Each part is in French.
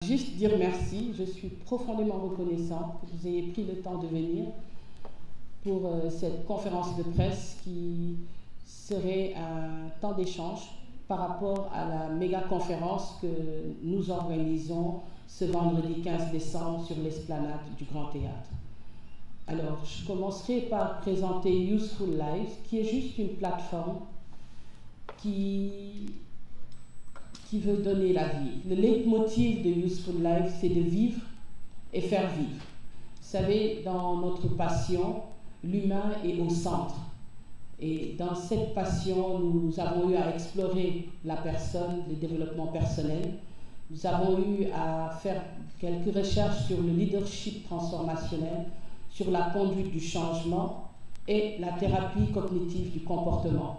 Juste dire merci, je suis profondément reconnaissante que vous ayez pris le temps de venir pour cette conférence de presse qui serait un temps d'échange par rapport à la méga conférence que nous organisons ce vendredi 15 décembre sur l'esplanade du Grand Théâtre. Alors, je commencerai par présenter Useful Life, qui est juste une plateforme qui veut donner la vie. Le leitmotiv de Useful Life, c'est de vivre et faire vivre. Vous savez, dans notre passion, l'humain est au centre. Et dans cette passion, nous avons eu à explorer la personne, le développement personnel. Nous avons eu à faire quelques recherches sur le leadership transformationnel, sur la conduite du changement et la thérapie cognitive du comportement.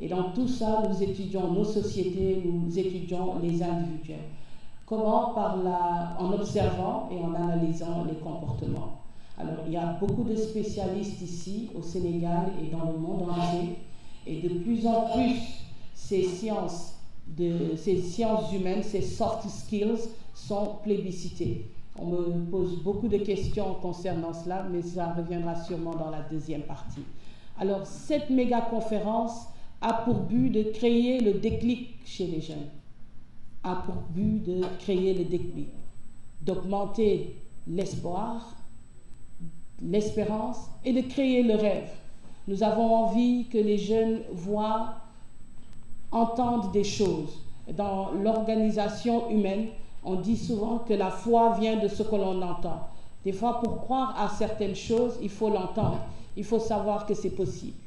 Et dans tout ça, nous étudions nos sociétés, nous étudions les individuels. Comment? En observant et en analysant les comportements. Alors, il y a beaucoup de spécialistes ici, au Sénégal et dans le monde entier. Et de plus en plus, ces sciences humaines, ces soft skills sont plébiscitées. On me pose beaucoup de questions concernant cela, mais ça reviendra sûrement dans la deuxième partie. Alors, cette méga conférence a pour but de créer le déclic chez les jeunes, a pour but de créer le déclic, d'augmenter l'espoir, l'espérance et de créer le rêve. Nous avons envie que les jeunes voient, entendent des choses. Dans l'organisation humaine, on dit souvent que la foi vient de ce que l'on entend. Des fois, pour croire à certaines choses, il faut l'entendre, il faut savoir que c'est possible.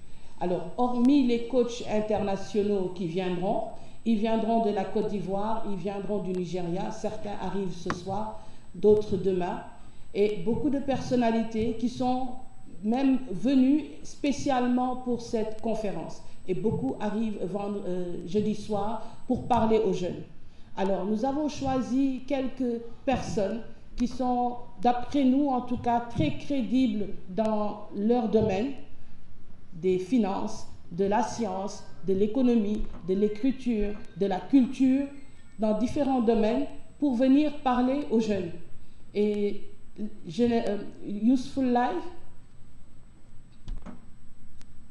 Alors, hormis les coachs internationaux qui viendront, ils viendront de la Côte d'Ivoire, ils viendront du Nigeria, certains arrivent ce soir, d'autres demain, et beaucoup de personnalités qui sont même venues spécialement pour cette conférence. Et beaucoup arrivent jeudi soir pour parler aux jeunes. Alors, nous avons choisi quelques personnes qui sont, d'après nous en tout cas, très crédibles dans leur domaine, des finances, de la science, de l'économie, de l'écriture, de la culture, dans différents domaines, pour venir parler aux jeunes. Et Useful Life,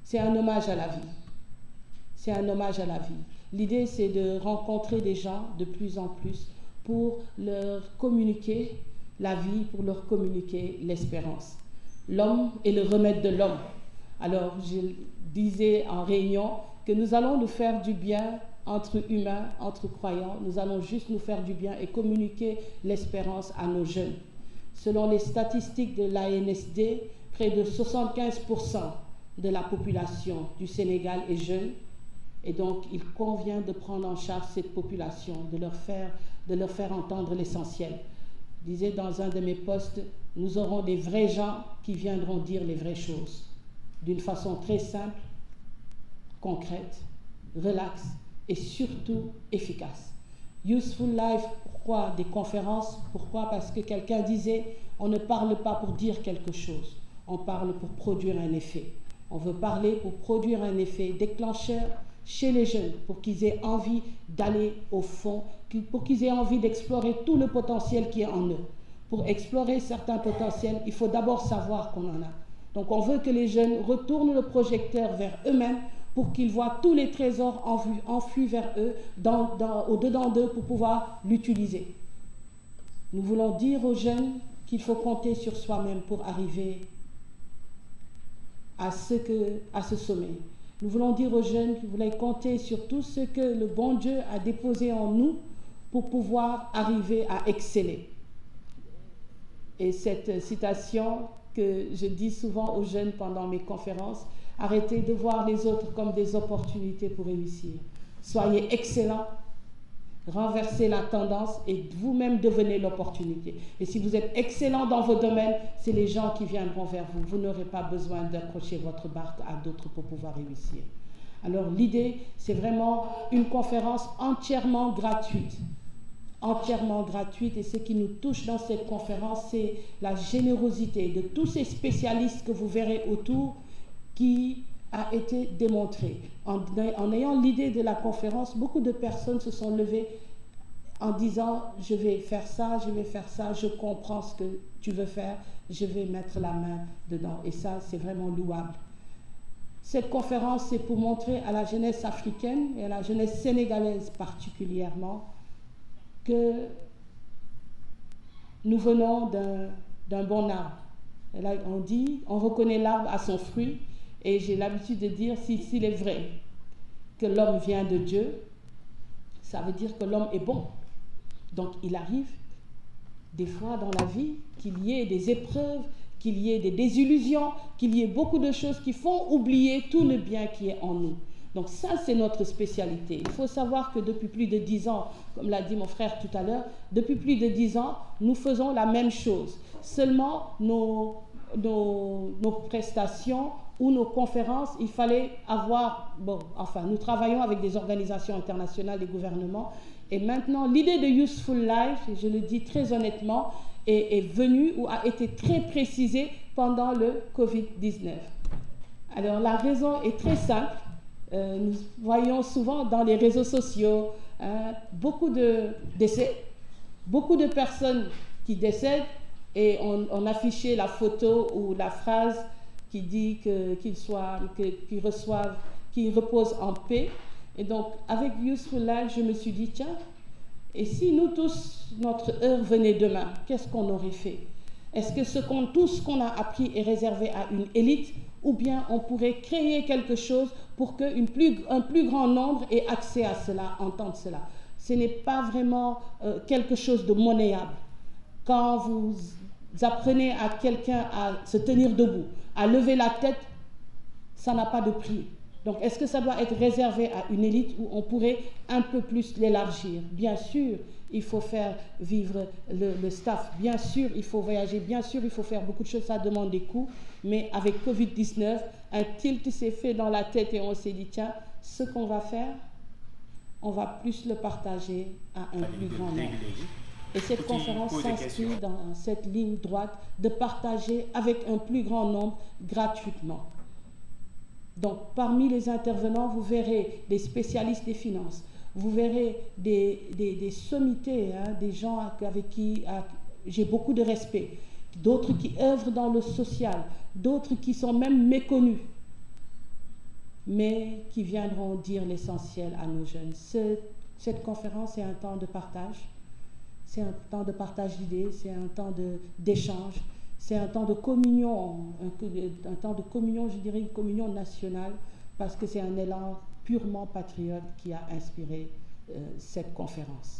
c'est un hommage à la vie. C'est un hommage à la vie. L'idée, c'est de rencontrer des gens de plus en plus pour leur communiquer la vie, pour leur communiquer l'espérance. L'homme est le remède de l'homme. Alors, je disais en réunion que nous allons nous faire du bien entre humains, entre croyants. Nous allons juste nous faire du bien et communiquer l'espérance à nos jeunes. Selon les statistiques de l'ANSD, près de 75% de la population du Sénégal est jeune. Et donc, il convient de prendre en charge cette population, de leur faire entendre l'essentiel. Je disais dans un de mes posts, nous aurons des vrais gens qui viendront dire les vraies choses, d'une façon très simple, concrète, relaxe et surtout efficace. Useful Life, pourquoi des conférences? Pourquoi? Parce que quelqu'un disait, on ne parle pas pour dire quelque chose, on parle pour produire un effet. On veut parler pour produire un effet déclencheur chez les jeunes, pour qu'ils aient envie d'aller au fond, pour qu'ils aient envie d'explorer tout le potentiel qui est en eux. Pour explorer certains potentiels, il faut d'abord savoir qu'on en a. Donc on veut que les jeunes retournent le projecteur vers eux-mêmes pour qu'ils voient tous les trésors enfuis vers eux, au-dedans d'eux, pour pouvoir l'utiliser. Nous voulons dire aux jeunes qu'il faut compter sur soi-même pour arriver à ce sommet. Nous voulons dire aux jeunes qu'ils voulaient compter sur tout ce que le bon Dieu a déposé en nous pour pouvoir arriver à exceller. Et cette citation que je dis souvent aux jeunes pendant mes conférences, arrêtez de voir les autres comme des opportunités pour réussir. Soyez excellents, renversez la tendance et vous-même devenez l'opportunité. Et si vous êtes excellent dans vos domaines, c'est les gens qui viendront vers vous. Vous n'aurez pas besoin d'accrocher votre barque à d'autres pour pouvoir réussir. Alors l'idée, c'est vraiment une conférence entièrement gratuite. Entièrement gratuite, et ce qui nous touche dans cette conférence, c'est la générosité de tous ces spécialistes que vous verrez autour qui a été démontrée. En ayant l'idée de la conférence, beaucoup de personnes se sont levées en disant je vais faire ça, je comprends ce que tu veux faire, je vais mettre la main dedans. Et ça, c'est vraiment louable. Cette conférence, c'est pour montrer à la jeunesse africaine et à la jeunesse sénégalaise particulièrement que nous venons d'un bon arbre. Et là, on dit, on reconnaît l'arbre à son fruit. Et j'ai l'habitude de dire, s'il est vrai que l'homme vient de Dieu, ça veut dire que l'homme est bon. Donc il arrive des fois dans la vie qu'il y ait des épreuves, qu'il y ait des désillusions, qu'il y ait beaucoup de choses qui font oublier tout le bien qui est en nous. Donc ça, c'est notre spécialité. Il faut savoir que depuis plus de 10 ans, comme l'a dit mon frère tout à l'heure, depuis plus de 10 ans, nous faisons la même chose. Seulement, nos prestations ou nos conférences, il fallait avoir... Bon, enfin, nous travaillons avec des organisations internationales, des gouvernements. Et maintenant, l'idée de Useful Life, et je le dis très honnêtement, est venue ou a été très précisée pendant le Covid-19. Alors, la raison est très simple. Nous voyons souvent dans les réseaux sociaux beaucoup de décès, beaucoup de personnes qui décèdent et on affichait la photo ou la phrase qui dit qu'ils reposent en paix. Et donc, avec Useful Life, je me suis dit, tiens, et si nous tous, notre heure venait demain, qu'est-ce qu'on aurait fait? Est-ce que tout ce qu'on a appris est réservé à une élite, ou bien on pourrait créer quelque chose pour qu'un plus grand nombre ait accès à cela, entende cela? Ce n'est pas vraiment quelque chose de monnayable. Quand vous apprenez à quelqu'un à se tenir debout, à lever la tête, ça n'a pas de prix. Donc, est-ce que ça doit être réservé à une élite où on pourrait un peu plus l'élargir? Bien sûr, il faut faire vivre le staff. Bien sûr, il faut voyager. Bien sûr, il faut faire beaucoup de choses. Ça demande des coûts. Mais avec Covid-19, un tilt s'est fait dans la tête et on s'est dit, tiens, ce qu'on va faire, on va plus le partager à un plus grand nombre. Et cette conférence s'inscrit dans cette ligne droite de partager avec un plus grand nombre gratuitement. Donc, parmi les intervenants, vous verrez des spécialistes des finances, vous verrez des sommités, des gens avec qui j'ai beaucoup de respect, d'autres qui œuvrent dans le social, d'autres qui sont même méconnus, mais qui viendront dire l'essentiel à nos jeunes. Cette conférence est un temps de partage, c'est un temps de partage d'idées, c'est un temps d'échange. C'est un temps de communion, je dirais une communion nationale, parce que c'est un élan purement patriote qui a inspiré cette conférence.